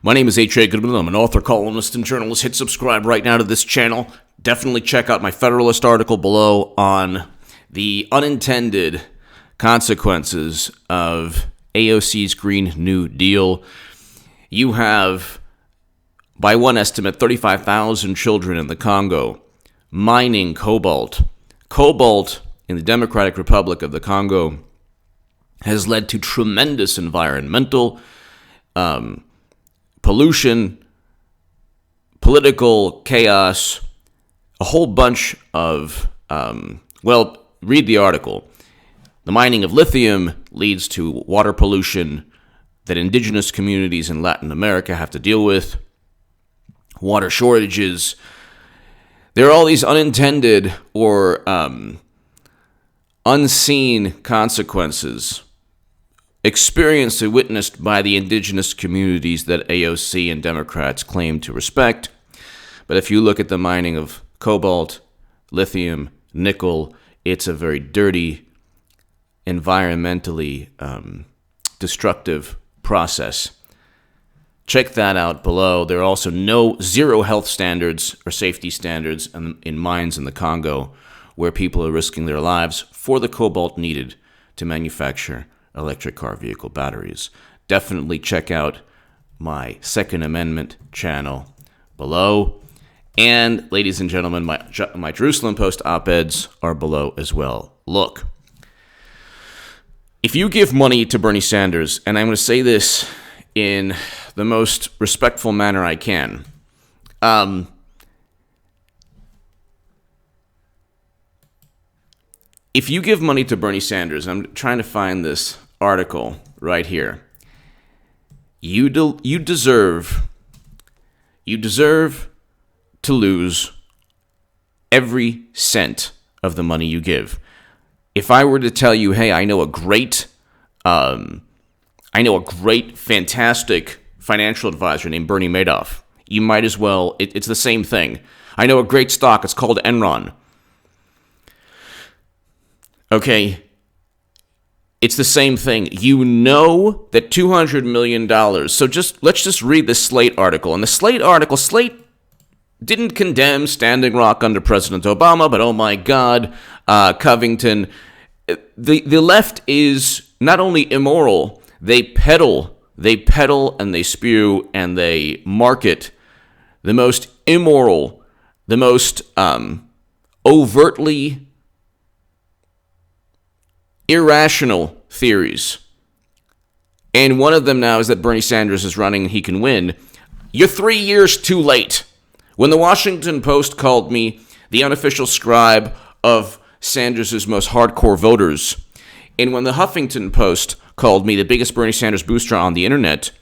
My name is H.A. Goodman. I'm an author, columnist, and journalist. Hit subscribe right now to this channel. Definitely check out my Federalist article below on the unintended consequences of AOC's Green New Deal. You have, by one estimate, 35,000 children in the Congo mining cobalt. Cobalt in the Democratic Republic of the Congo has led to tremendous environmental pollution, political chaos, a whole bunch of, read the article. The mining of lithium leads to water pollution that indigenous communities in Latin America have to deal with, water shortages. There are all these unintended or unseen consequences experienced and witnessed by the indigenous communities that AOC and Democrats claim to respect. But if you look at the mining of cobalt, lithium, nickel, it's a very dirty, environmentally destructive process. Check that out below. There are also zero health standards or safety standards in mines in the Congo where people are risking their lives for the cobalt needed to manufacture electric car vehicle batteries. Definitely check out my Second Amendment channel below. And ladies and gentlemen, my Jerusalem Post op-eds are below as well. Look, if you give money to Bernie Sanders, and I'm going to say this in the most respectful manner I can, if you give money to Bernie Sanders, I'm trying to find this article right here. You deserve to lose every cent of the money you give. If I were to tell you, hey, I know a great, fantastic financial advisor named Bernie Madoff, you might as well. It's the same thing. I know a great stock. It's called Enron. Okay, it's the same thing. You know that $200 million. So let's just read this Slate article. And the Slate article, Slate didn't condemn Standing Rock under President Obama, but oh my God, Covington. The left is not only immoral, they peddle and they spew and they market the most immoral, the most overtly irrational theories. And one of them now is that Bernie Sanders is running and he can win. You're 3 years too late. When the Washington Post called me the unofficial scribe of Sanders' most hardcore voters, and when the Huffington Post called me the biggest Bernie Sanders booster on the internet,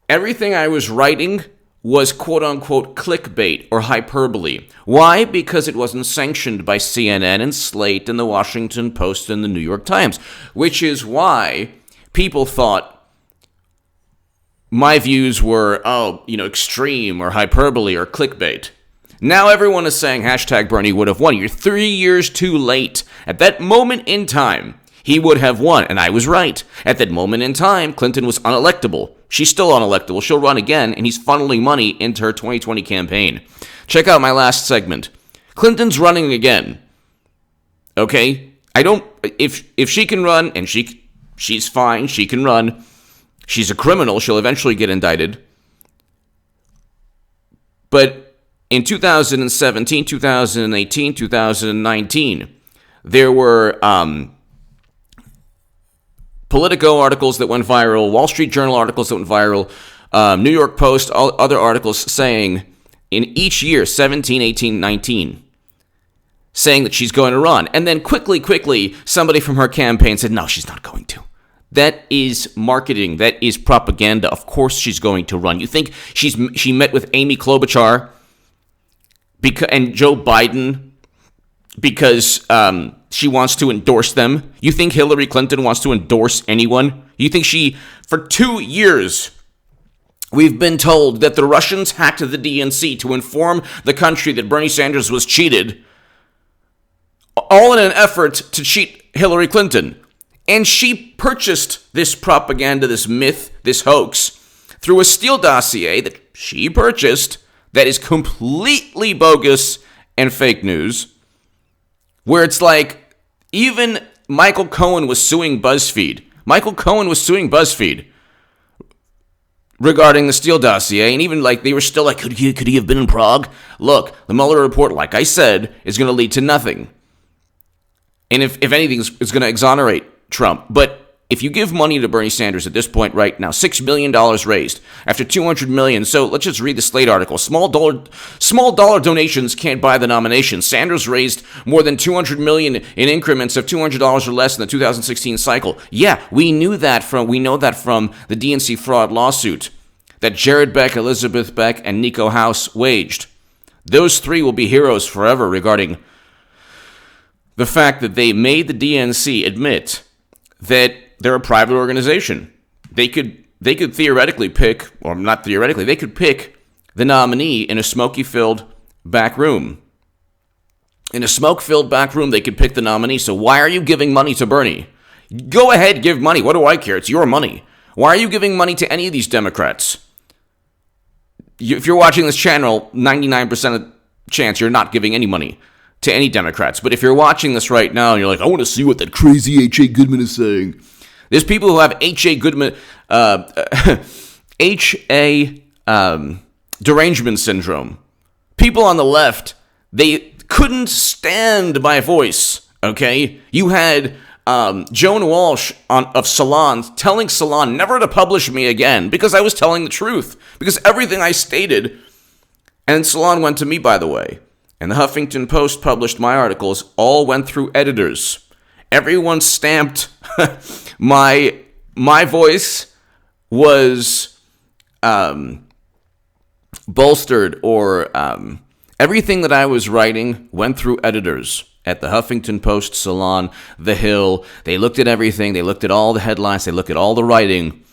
everything I was writing was quote-unquote clickbait or hyperbole. Why? Because it wasn't sanctioned by CNN and Slate and the Washington Post and the New York Times, which is why people thought my views were, extreme or hyperbole or clickbait. Now everyone is saying hashtag Bernie would have won. You're 3 years too late. At that moment in time, he would have won, and I was right. At that moment in time, Clinton was unelectable. She's still unelectable. She'll run again, and he's funneling money into her 2020 campaign. Check out my last segment. Clinton's running again. Okay? If she can run, and she's fine, she can run. She's a criminal. She'll eventually get indicted. But in 2017, 2018, 2019, there were Politico articles that went viral, Wall Street Journal articles that went viral, New York Post, all other articles saying in each year, 17, 18, 19, saying that she's going to run. And then quickly, somebody from her campaign said, no, she's not going to. That is marketing. That is propaganda. Of course she's going to run. You think she met with Amy Klobuchar and Joe Biden because she wants to endorse them? You think Hillary Clinton wants to endorse anyone? You think for 2 years, we've been told that the Russians hacked the DNC to inform the country that Bernie Sanders was cheated, all in an effort to cheat Hillary Clinton. And she purchased this propaganda, this myth, this hoax, through a Steele dossier that she purchased that is completely bogus and fake news, where it's like even Michael Cohen was suing BuzzFeed. Michael Cohen was suing BuzzFeed regarding the Steele dossier, and even like they were still like, could he have been in Prague? Look, the Mueller report, like I said, is going to lead to nothing. And if anything, it's going to exonerate Trump. But if you give money to Bernie Sanders at this point right now, $6 million raised after $200 million. So let's just read the Slate article. Small dollar donations can't buy the nomination. Sanders raised more than $200 million in increments of $200 or less in the 2016 cycle. Yeah, we know that from the DNC fraud lawsuit that Jared Beck, Elizabeth Beck, and Nico House waged. Those three will be heroes forever regarding the fact that they made the DNC admit that they're a private organization. They could theoretically pick, or not theoretically, they could pick the nominee in a smoky-filled back room. In a smoke-filled back room, they could pick the nominee. So why are you giving money to Bernie? Go ahead, give money. What do I care? It's your money. Why are you giving money to any of these Democrats? If you're watching this channel, 99% of chance you're not giving any money to any Democrats. But if you're watching this right now and you're like, I want to see what that crazy H.A. Goodman is saying. There's people who have H.A. Goodman, H.A. derangement syndrome. People on the left, they couldn't stand my voice, okay? You had Joan Walsh of Salon telling Salon never to publish me again because I was telling the truth. Because everything I stated, and Salon went to me, by the way, and the Huffington Post published my articles, all went through editors. Everyone stamped my voice was bolstered, or everything that I was writing went through editors at the Huffington Post, Salon, The Hill. They looked at everything. They looked at all the headlines. They looked at all the writing.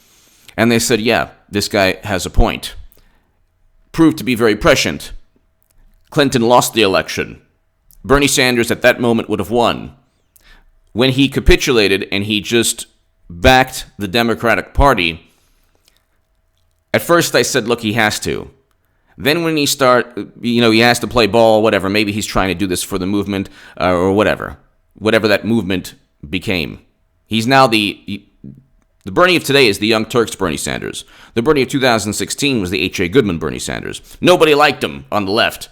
And they said, yeah, this guy has a point. Proved to be very prescient. Clinton lost the election. Bernie Sanders at that moment would have won. When he capitulated and he just backed the Democratic Party, at first I said, look, he has to. Then when he he has to play ball, whatever, maybe he's trying to do this for the movement or whatever that movement became. He's now the Bernie of today is the Young Turks Bernie Sanders. The Bernie of 2016 was the H.A. Goodman Bernie Sanders. Nobody liked him on the left.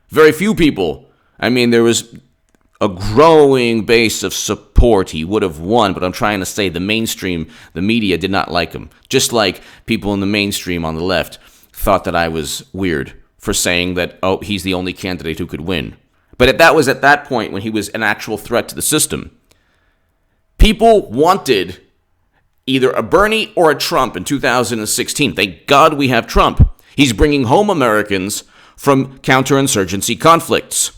Very few people. I mean, there was a growing base of support. He would have won, but I'm trying to say the mainstream, the media did not like him. Just like people in the mainstream on the left thought that I was weird for saying that, oh, he's the only candidate who could win. But that was at that point when he was an actual threat to the system. People wanted either a Bernie or a Trump in 2016. Thank God we have Trump. He's bringing home Americans from counterinsurgency conflicts.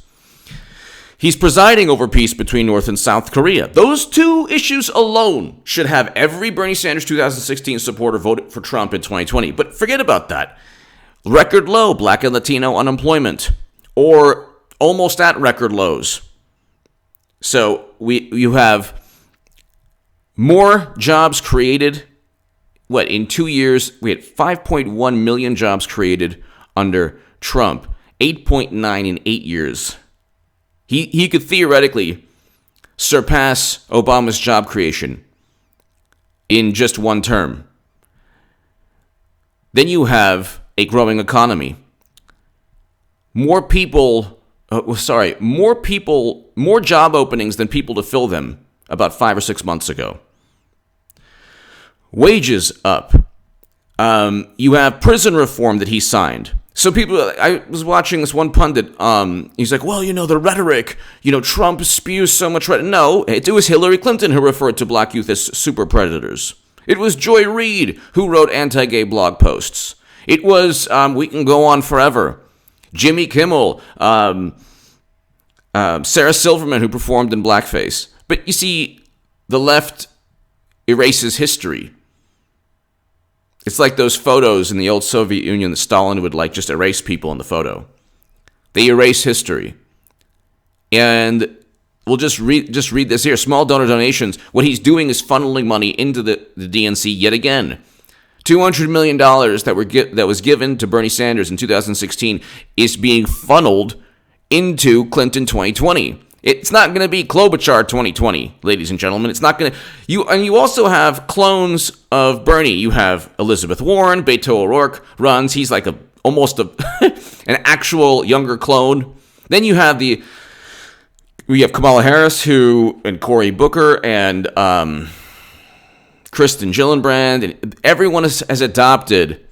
He's presiding over peace between North and South Korea. Those two issues alone should have every Bernie Sanders 2016 supporter vote for Trump in 2020. But forget about that. Record low Black and Latino unemployment, or almost at record lows. So you have more jobs created. In 2 years, we had 5.1 million jobs created under Trump, 8.9 in 8 years. He could theoretically surpass Obama's job creation in just one term. Then you have a growing economy. More job openings than people to fill them about 5 or 6 months ago. Wages up. You have prison reform that he signed. So I was watching this one pundit, he's like, well, the rhetoric, Trump spews so much rhetoric. No, it was Hillary Clinton who referred to black youth as super predators. It was Joy Reid who wrote anti-gay blog posts. It was, we can go on forever, Jimmy Kimmel, Sarah Silverman who performed in blackface. But you see, the left erases history. It's like those photos in the old Soviet Union that Stalin would just erase people in the photo. They erase history. And we'll just read this here. Small donor donations. What he's doing is funneling money into the DNC yet again $200 million that was given to Bernie Sanders in 2016 is being funneled into Clinton 2020. It's not going to be Klobuchar 2020, ladies and gentlemen. It's not going to. You also have clones of Bernie. You have Elizabeth Warren, Beto O'Rourke runs. He's like almost an actual younger clone. Then we have Kamala Harris, and Cory Booker, and Kristen Gillibrand, and everyone has adopted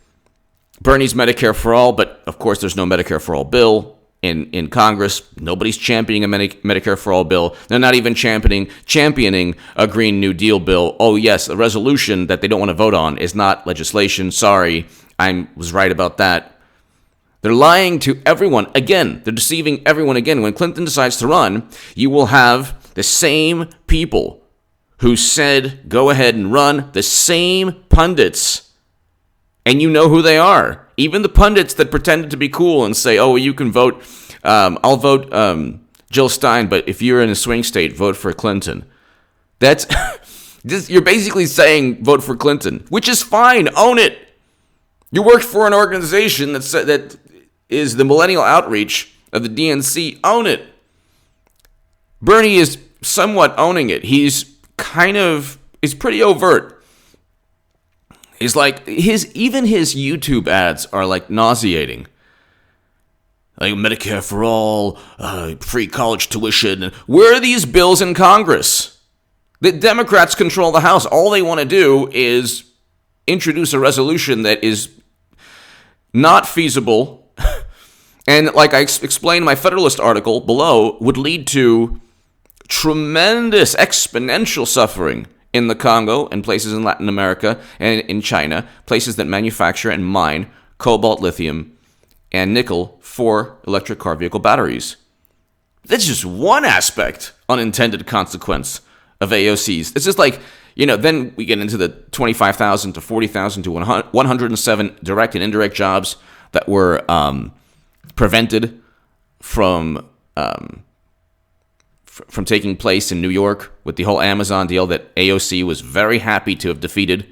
Bernie's Medicare for All, but of course there's no Medicare for All bill in Congress. Nobody's championing a Medicare for All bill. They're not even championing a Green New Deal bill. Oh yes, a resolution that they don't want to vote on is not legislation. Sorry, I was right about that. They're lying to everyone. Again, they're deceiving everyone again. When Clinton decides to run, you will have the same people who said, go ahead and run, the same pundits. And you know who they are. Even the pundits that pretended to be cool and say, oh, you can vote, I'll vote Jill Stein, but if you're in a swing state, vote for Clinton. That's, you're basically saying vote for Clinton, which is fine, own it. You work for an organization that is the millennial outreach of the DNC, own it. Bernie is somewhat owning it. He's pretty overt. He's like, his YouTube ads are like nauseating. Like Medicare for All, free college tuition. Where are these bills in Congress? The Democrats control the House. All they want to do is introduce a resolution that is not feasible. And like I explained in my Federalist article below, would lead to tremendous exponential suffering in the Congo and places in Latin America and in China, places that manufacture and mine cobalt, lithium, and nickel for electric car vehicle batteries. That's just one aspect, unintended consequence of AOCs. It's just like, then we get into the 25,000 to 40,000 to 107 direct and indirect jobs that were prevented from taking place in New York with the whole Amazon deal that AOC was very happy to have defeated.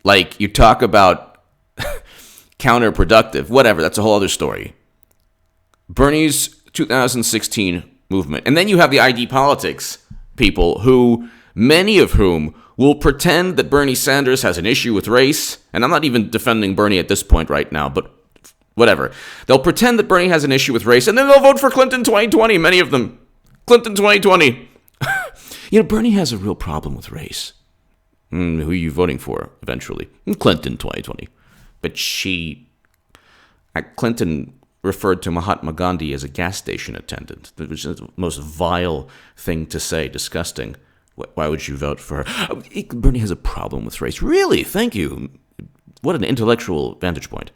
Like, you talk about counterproductive, whatever, that's a whole other story. Bernie's 2016 movement. And then you have the ID politics people many of whom will pretend that Bernie Sanders has an issue with race. And I'm not even defending Bernie at this point right now, but whatever. They'll pretend that Bernie has an issue with race, and then they'll vote for Clinton 2020, many of them. Clinton 2020. Bernie has a real problem with race. Who are you voting for eventually? Clinton 2020. But Clinton referred to Mahatma Gandhi as a gas station attendant, which is the most vile thing to say, disgusting. Why would you vote for her? Bernie has a problem with race. Really? Thank you. What an intellectual vantage point.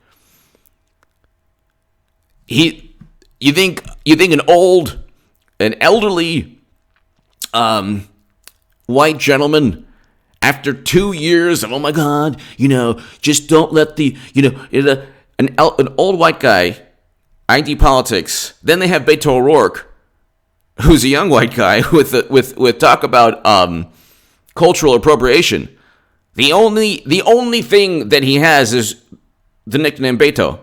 You think an elderly white gentleman, after 2 years of, oh my God, just don't let an old white guy, ID politics. Then they have Beto O'Rourke, who's a young white guy with talk about cultural appropriation. The only thing that he has is the nickname Beto.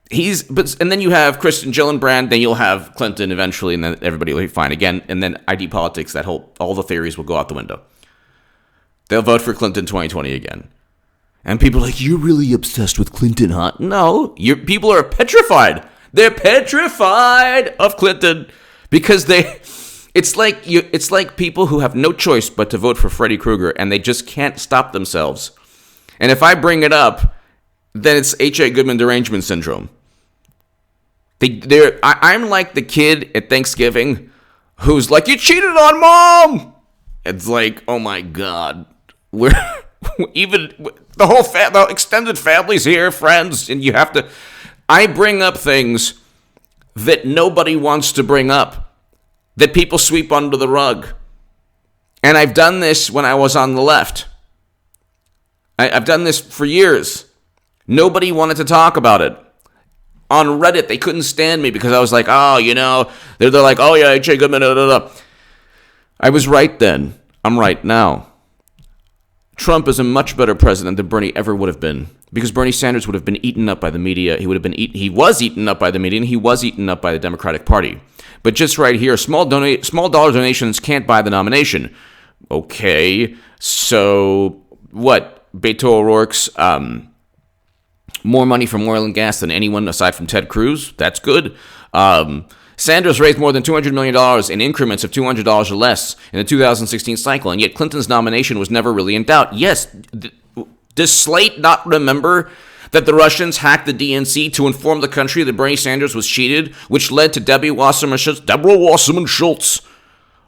And then you have Kristen Gillibrand, then you'll have Clinton eventually, and then everybody will be fine again. And then ID politics, all the theories will go out the window. They'll vote for Clinton 2020 again. And people are like, you're really obsessed with Clinton, huh? No, people are petrified. They're petrified of Clinton because it's like people who have no choice but to vote for Freddy Krueger, and they just can't stop themselves. And if I bring it up, then it's H.A. Goodman derangement syndrome. I'm like the kid at Thanksgiving who's like, you cheated on mom. It's like, oh my God, we're even the extended family's here, friends, and I bring up things that nobody wants to bring up, that people sweep under the rug. And I've done this when I was on the left. I've done this for years. Nobody wanted to talk about it. On Reddit, they couldn't stand me because I was like, they're like, oh yeah, H.A. Goodman, I was right then. I'm right now. Trump is a much better president than Bernie ever would have been, because Bernie Sanders would have been eaten up by the media. He was eaten up by the media, and he was eaten up by the Democratic Party. But just right here, small dollar donations can't buy the nomination. Okay, so what? Beto O'Rourke's more money from oil and gas than anyone aside from Ted Cruz. That's good. Sanders raised more than $200 million in increments of $200 or less in the 2016 cycle, and yet Clinton's nomination was never really in doubt. Yes, does Slate not remember that the Russians hacked the DNC to inform the country that Bernie Sanders was cheated, which led to Deborah Wasserman Schultz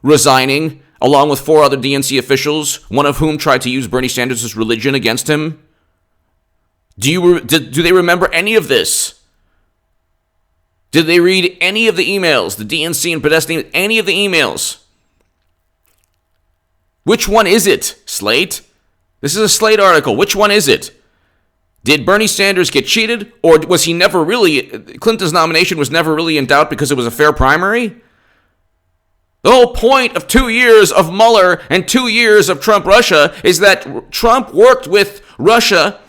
resigning, along with 4 other DNC officials, one of whom tried to use Bernie Sanders' religion against him? Do they remember any of this? Did they read any of the emails, the DNC and Podesta, any of the emails? Which one is it, Slate? This is a Slate article. Which one is it? Did Bernie Sanders get cheated, or was he never really, Clinton's nomination was never really in doubt because it was a fair primary? The whole point of 2 years of Mueller and 2 years of Trump-Russia is that Trump worked with Russia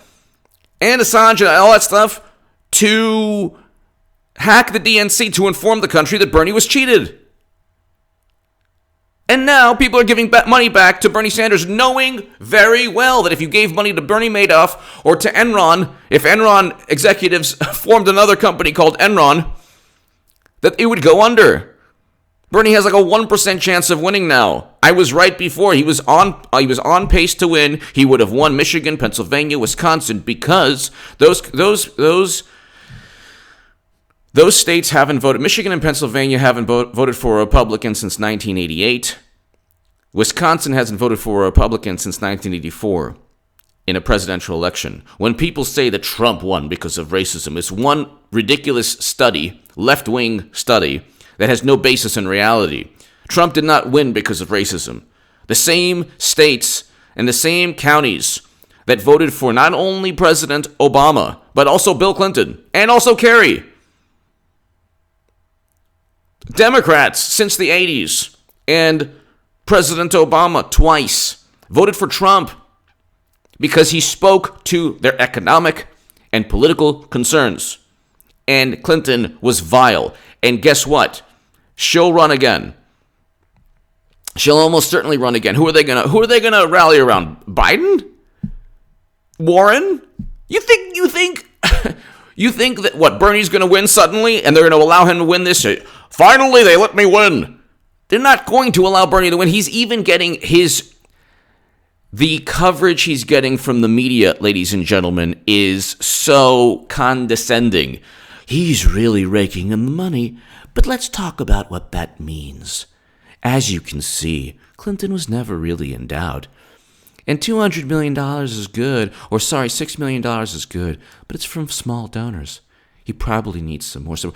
and Assange and all that stuff to hack the DNC to inform the country that Bernie was cheated. And now people are giving money back to Bernie Sanders, knowing very well that if you gave money to Bernie Madoff or to Enron, if Enron executives formed another company called Enron, that it would go under. Bernie has like a 1% chance of winning now. I was right before. He was on pace to win. He would have won Michigan, Pennsylvania, Wisconsin, because those states haven't voted. Michigan and Pennsylvania haven't voted for a Republican since 1988. Wisconsin hasn't voted for a Republican since 1984 in a presidential election. When people say that Trump won because of racism, it's one ridiculous study, left-wing study, that has no basis in reality. Trump did not win because of racism. The same states and the same counties that voted for not only President Obama, but also Bill Clinton, and also Kerry. Democrats since the 80s and President Obama twice voted for Trump because he spoke to their economic and political concerns. And Clinton was vile. And guess what? She'll run again. She'll almost certainly run again. Who are they gonna rally around? Biden? Warren? You think that what, Bernie's gonna win suddenly and they're gonna allow him to win this? Finally, they let me win. They're not going to allow Bernie to win. He's even getting the coverage he's getting from the media, ladies and gentlemen, is so condescending. He's really raking in the money, but let's talk about what that means. As you can see, Clinton was never really in doubt. And $200 million is good, or sorry, $6 million is good, but it's from small donors. He probably needs some more. So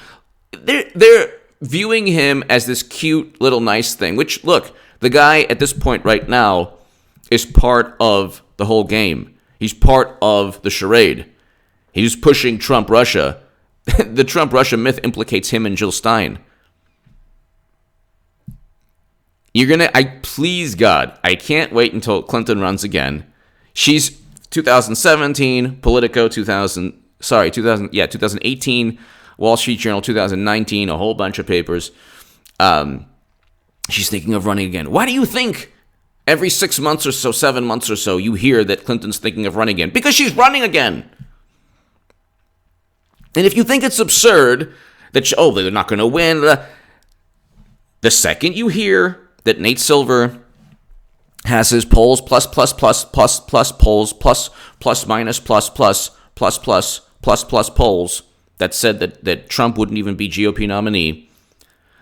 they're viewing him as this cute little nice thing, which, look, the guy at this point right now is part of the whole game. He's part of the charade. He's pushing Trump-Russia. The Trump-Russia myth implicates him and Jill Stein. Please God, I can't wait until Clinton runs again. She's 2017, Politico 2018, Wall Street Journal 2019, a whole bunch of papers. She's thinking of running again. Why do you think every 6 months or so, 7 months or so, you hear that Clinton's thinking of running again? Because she's running again. And if you think it's absurd that, they're not going to win, the second you hear that Nate Silver has his polls plus polls plus minus plus polls that said that Trump wouldn't even be GOP nominee,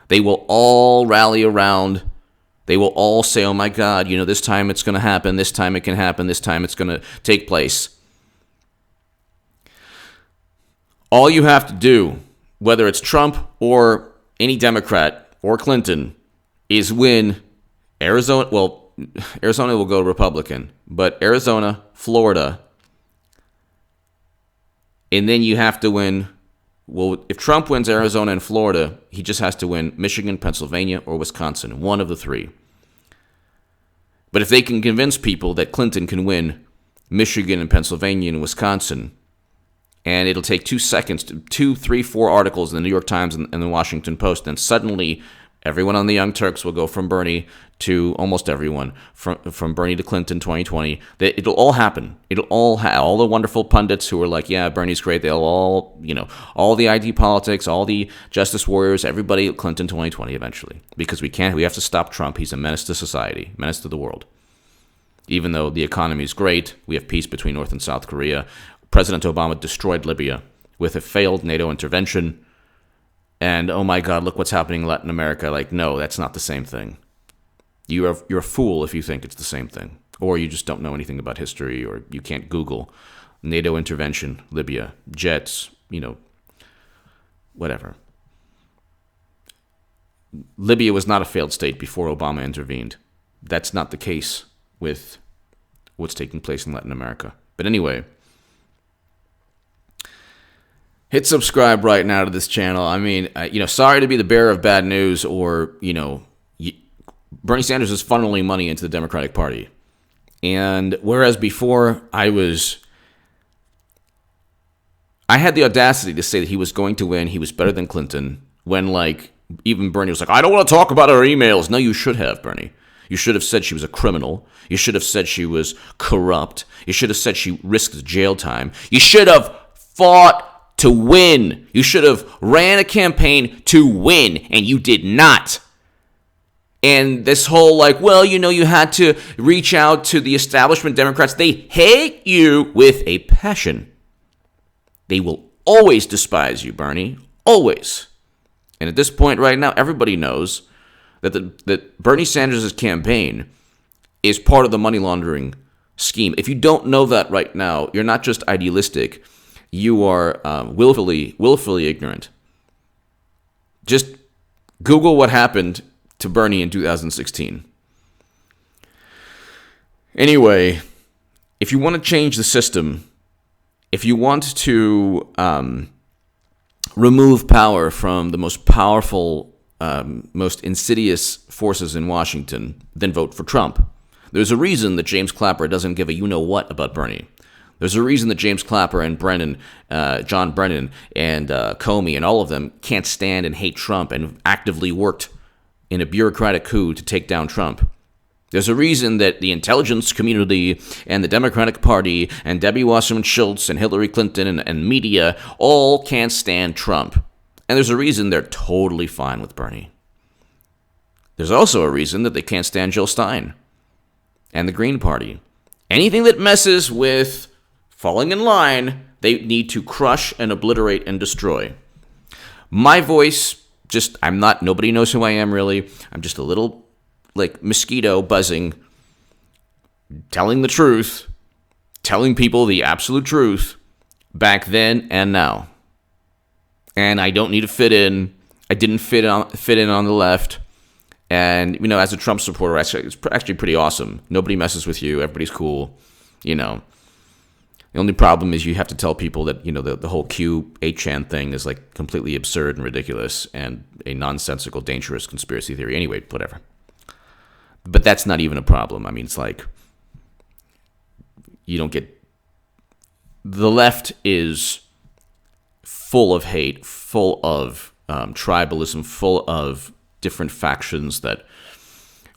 they will all rally around. They will all say, oh my God, this time it's going to happen, this time it can happen, this time it's going to take place. All you have to do, whether it's Trump or any Democrat or Clinton, is win Arizona. Well, Arizona will go Republican, but Arizona, Florida, and then you have to win. Well, if Trump wins Arizona and Florida, he just has to win Michigan, Pennsylvania, or Wisconsin, one of the three. But if they can convince people that Clinton can win Michigan and Pennsylvania and Wisconsin, and it'll take 2 seconds, 2, 3, 4 articles in the New York Times and the Washington Post, then suddenly everyone on the Young Turks will go from Bernie to almost everyone, from Bernie to Clinton 2020. It'll all happen. All the wonderful pundits who are like, yeah, Bernie's great, they'll all, all the ID politics, all the justice warriors, everybody Clinton 2020 eventually. Because we have to stop Trump. He's a menace to society, menace to the world. Even though the economy is great, we have peace between North and South Korea. President Obama destroyed Libya with a failed NATO intervention. And, oh my God, look what's happening in Latin America. Like, no, that's not the same thing. You're a fool if you think it's the same thing. Or you just don't know anything about history, or you can't Google NATO intervention, Libya, jets, whatever. Libya was not a failed state before Obama intervened. That's not the case with what's taking place in Latin America. But anyway, hit subscribe right now to this channel. I mean, sorry to be the bearer of bad news, or, Bernie Sanders is funneling money into the Democratic Party. And whereas before I had the audacity to say that he was going to win, he was better than Clinton, when even Bernie was like, I don't want to talk about her emails. No, you should have, Bernie. You should have said she was a criminal. You should have said she was corrupt. You should have said she risked jail time. You should have fought to win. You should have ran a campaign to win, and you did not. And this whole you had to reach out to the establishment Democrats. They hate you with a passion. They will always despise you, Bernie. Always. And at this point right now, everybody knows that Bernie Sanders' campaign is part of the money laundering scheme. If you don't know that right now, you're not just idealistic. You are willfully ignorant. Just Google what happened to Bernie in 2016. Anyway, if you want to change the system, if you want to remove power from the most powerful, most insidious forces in Washington, then vote for Trump. There's a reason that James Clapper doesn't give a you-know-what about Bernie. There's a reason that James Clapper and John Brennan and Comey and all of them can't stand and hate Trump and actively worked in a bureaucratic coup to take down Trump. There's a reason that the intelligence community and the Democratic Party and Debbie Wasserman Schultz and Hillary Clinton and media all can't stand Trump. And there's a reason they're totally fine with Bernie. There's also a reason that they can't stand Jill Stein and the Green Party. Anything that messes with falling in line, they need to crush and obliterate and destroy. My voice, nobody knows who I am really. I'm just a little mosquito buzzing, telling the truth, telling people the absolute truth back then and now. And I don't need to fit in. I didn't fit in on the left. And, as a Trump supporter, it's actually pretty awesome. Nobody messes with you. Everybody's cool. The only problem is you have to tell people that, the whole Q8chan thing is completely absurd and ridiculous and a nonsensical, dangerous conspiracy theory. Anyway, whatever. But that's not even a problem. I mean, it's you don't get... The left is full of hate, full of tribalism, full of different factions that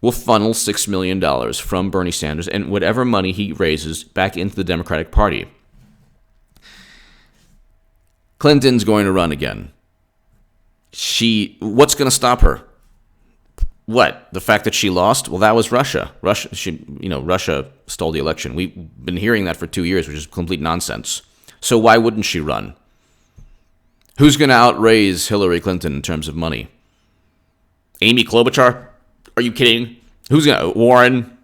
will funnel $6 million from Bernie Sanders and whatever money he raises back into the Democratic Party. Clinton's going to run again. What's going to stop her? What? The fact that she lost? Well, that was Russia. Russia stole the election. We've been hearing that for 2 years, which is complete nonsense. So why wouldn't she run? Who's going to outraise Hillary Clinton in terms of money? Amy Klobuchar? Are you kidding? Who's going to... Warren?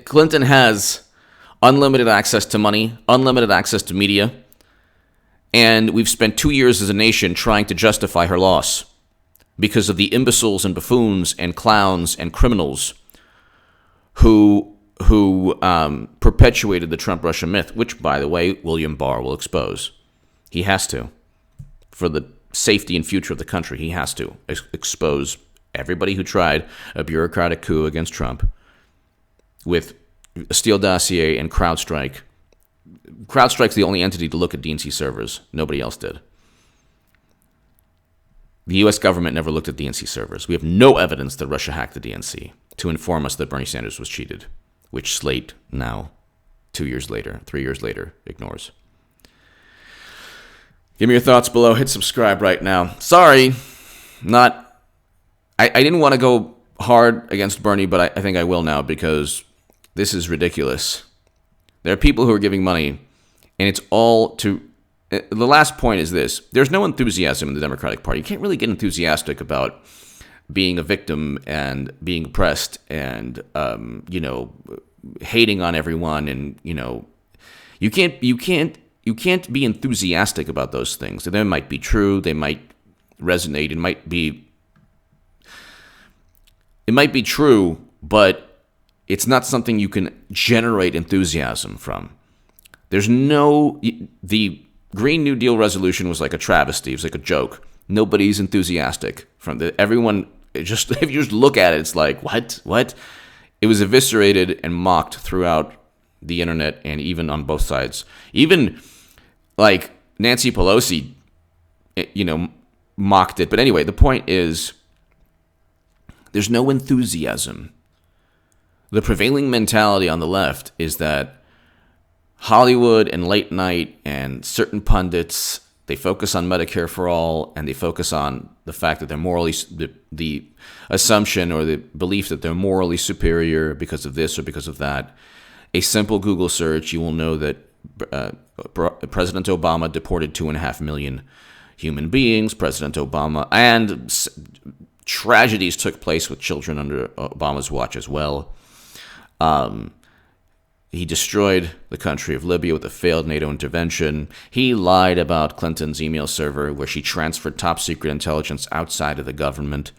Clinton has unlimited access to money, unlimited access to media, and we've spent 2 years as a nation trying to justify her loss because of the imbeciles and buffoons and clowns and criminals who perpetuated the Trump-Russia myth, which, by the way, William Barr will expose. He has to. For the safety and future of the country, he has to expose Everybody who tried a bureaucratic coup against Trump with a Steele dossier and CrowdStrike. CrowdStrike's the only entity to look at DNC servers. Nobody else did. The U.S. government never looked at DNC servers. We have no evidence that Russia hacked the DNC to inform us that Bernie Sanders was cheated, which Slate now, 3 years later, ignores. Give me your thoughts below. Hit subscribe right now. Sorry, I didn't want to go hard against Bernie, but I think I will now because this is ridiculous. There are people who are giving money, and it's all to... The last point is this. There's no enthusiasm in the Democratic Party. You can't really get enthusiastic about being a victim and being oppressed and, hating on everyone. And, you can't be enthusiastic about those things. They might be true. They might resonate. It might be true, but it's not something you can generate enthusiasm from. The Green New Deal resolution was like a travesty. It was like a joke. Nobody's enthusiastic everyone. If you just look at it, it's like, what? It was eviscerated and mocked throughout the internet and even on both sides. Even like Nancy Pelosi, mocked it. But anyway, the point is, there's no enthusiasm. The prevailing mentality on the left is that Hollywood and late night and certain pundits, they focus on Medicare for all, and they focus on the fact that they're morally, the assumption or the belief that they're morally superior because of this or because of that. A simple Google search, you will know that President Obama deported 2.5 million human beings. President Obama, and tragedies took place with children under Obama's watch as well. He destroyed the country of Libya with a failed NATO intervention. He lied about Clinton's email server where she transferred top secret intelligence outside of the government.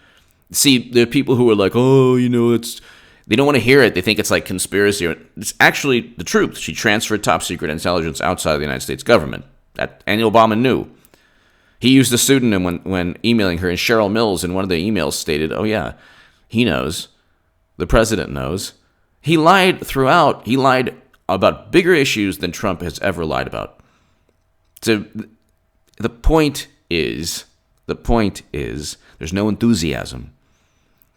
See, there are people who are like, they don't want to hear it. They think it's like conspiracy. It's actually the truth. She transferred top secret intelligence outside of the United States government. And Obama knew. He used a pseudonym when emailing her, and Cheryl Mills in one of the emails stated, oh yeah, he knows. The president knows. He lied throughout. He lied about bigger issues than Trump has ever lied about. So the point is, there's no enthusiasm.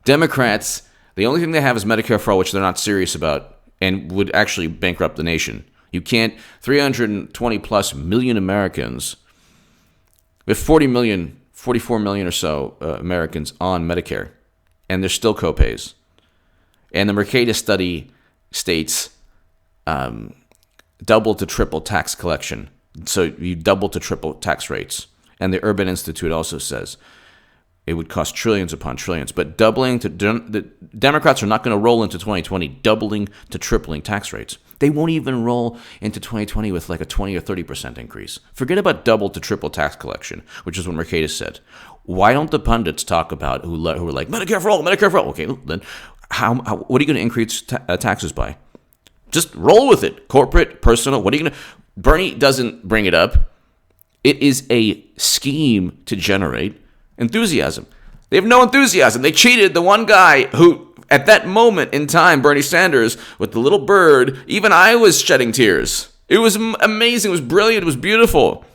Democrats, the only thing they have is Medicare for all, which they're not serious about and would actually bankrupt the nation. You can't, 320 plus million Americans, we have 44 million or so Americans on Medicare, and there's still copays. And the Mercatus study states double to triple tax collection. So you double to triple tax rates. And the Urban Institute also says it would cost trillions upon trillions. But the Democrats are not going to roll into 2020 doubling to tripling tax rates. They won't even roll into 2020 with like a 20 or 30% increase. Forget about double to triple tax collection, which is what Mercatus said. Why don't the pundits talk about who are like, Medicare for all, Medicare for all? Okay, then what are you going to increase taxes by? Just roll with it. Corporate, personal. What are you going to... Bernie doesn't bring it up. It is a scheme to generate enthusiasm. They have no enthusiasm. They cheated the one guy who, at that moment in time, Bernie Sanders, with the little bird, even I was shedding tears. It was amazing. It was brilliant. It was beautiful.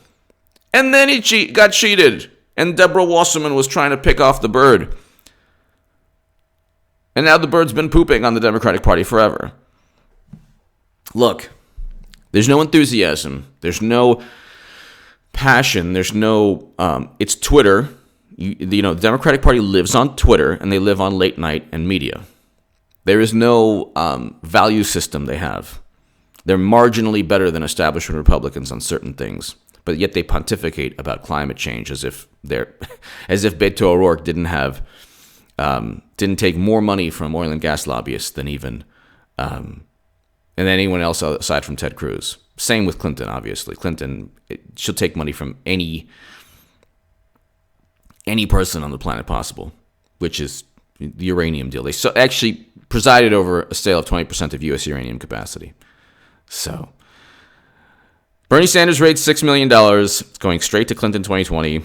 And then he got cheated. And Deborah Wasserman was trying to pick off the bird. And now the bird's been pooping on the Democratic Party forever. Look, there's no enthusiasm. There's no passion. There's no, it's Twitter. The Democratic Party lives on Twitter, and they live on late night and media. There is no value system they have. They're marginally better than establishment Republicans on certain things, but yet they pontificate about climate change as if Beto O'Rourke didn't take more money from oil and gas lobbyists than even and anyone else aside from Ted Cruz. Same with Clinton, obviously. Clinton, she'll take money from any person on the planet possible, which is the uranium deal. They actually presided over a sale of 20% of U.S. uranium capacity. So, Bernie Sanders raised $6 million. It's going straight to Clinton 2020.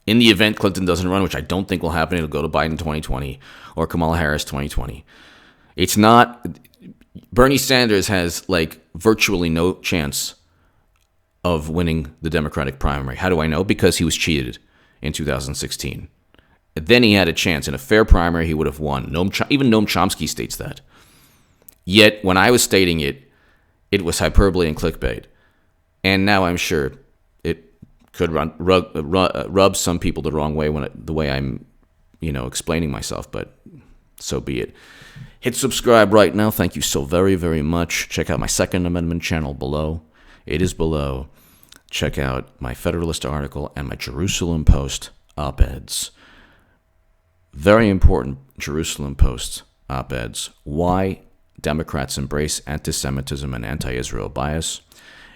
In the event Clinton doesn't run, which I don't think will happen, it'll go to Biden 2020 or Kamala Harris 2020. It's not. Bernie Sanders has like virtually no chance of winning the Democratic primary. How do I know? Because he was cheated in 2016. Then he had a chance. In a fair primary, he would have won. Even Noam Chomsky states that. Yet, when I was stating it, it was hyperbole and clickbait. And now I'm sure it could rub some people the wrong way the way I'm, explaining myself, but so be it. Hit subscribe right now. Thank you so very, very much. Check out my Second Amendment channel below. It is below. Check out my Federalist article and my Jerusalem Post op-eds. Very important Jerusalem Post op-eds. Why Democrats embrace anti-Semitism and anti-Israel bias,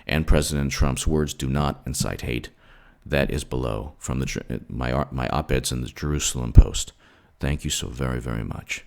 and President Trump's words do not incite hate. That is below from my op-eds in the Jerusalem Post. Thank you so very, very much.